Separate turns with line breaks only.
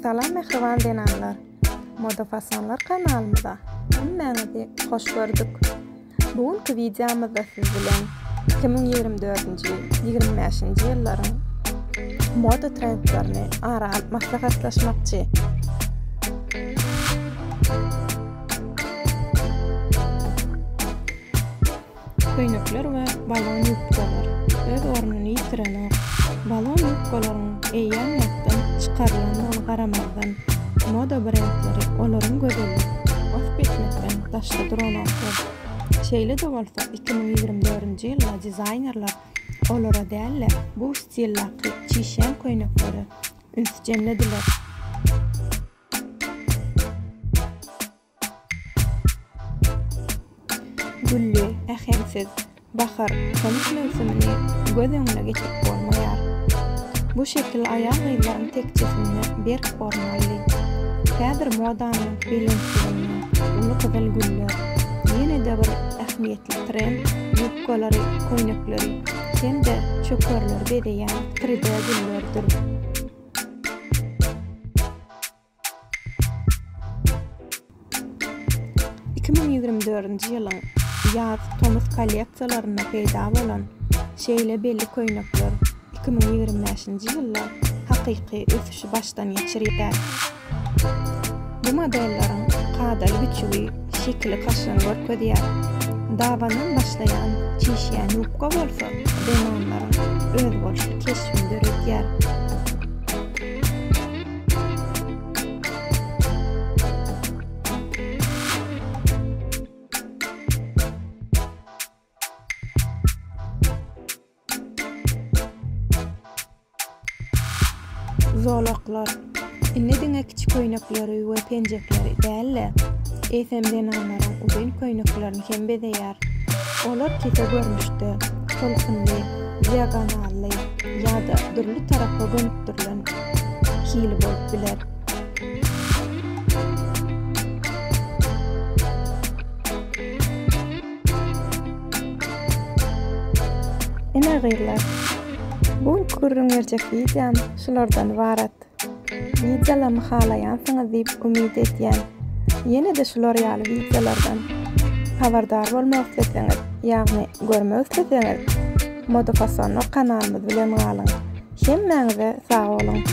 Salam mehriban denanlar. Moda Fasonlar kanalımda hemmäňizi hoş gördük. Bugünkü videomuzda siz bilen 2024-25-nji ýyllaryň moda trendlerini aral maslahatlaşmakçy. Köýnekler we balon ýupkalar öz ornuny ýitirenok. Balon ýupkalaryň eýýänlikden çykarylan garamazdan moda brendleri olaryň gözellik aspektlerini daşda duranoklar. Şeýle de bolsa 2024-nji ýylda dizaynerler olara dälle bu stillardy çişen köýnekleri ünsjemlediler. Güllü, ähemsiz, bahar, kömüş mevsimini göz öňüne geçip bolmaýar. Bu şekil aýal gyýlaryň tekçesini berk formaly. Häzir modanyň bilinçlerini, uly gyzyl güller, ýene de bir ähmiýetli trend ýupkalary, köýnekleri, hem-de çökerler bedeýän 3D güllerdir. ýylyň ýaz Thomas kolleksiýalaryna peýda bolan şeýle belli köýnekler 2025-nji ýylda hakyky ösüşi başdan geçirýär. Bu modelleriň kadal güçlü, şekli kaşyň görkezýär. Dawanyň başlaýan çişýän ýupka bolsa, demanlaryň öz bolşy keşfini döredýär. Zolaklar, inne kiçik köýnekleri we penjekleri dälle, efemden anlaran uzun köýneklerini hem bedeýär. Olar kese görnüşde, tolkunly, diagonally ýa-da dürli tarapga gönüktirilen hili bolup biler. Ene gyrlar, bu görüňerjek videom şulardan barat. Videolamy halaýansyňyz diýip umyt edýän. Ýene de şular ýaly videolardan habardar bolmak isteseňiz, ýagny görmek isteseňiz, Moda Fasonlar kanalymyz bilen galyň. Hemmäňize sag bolun.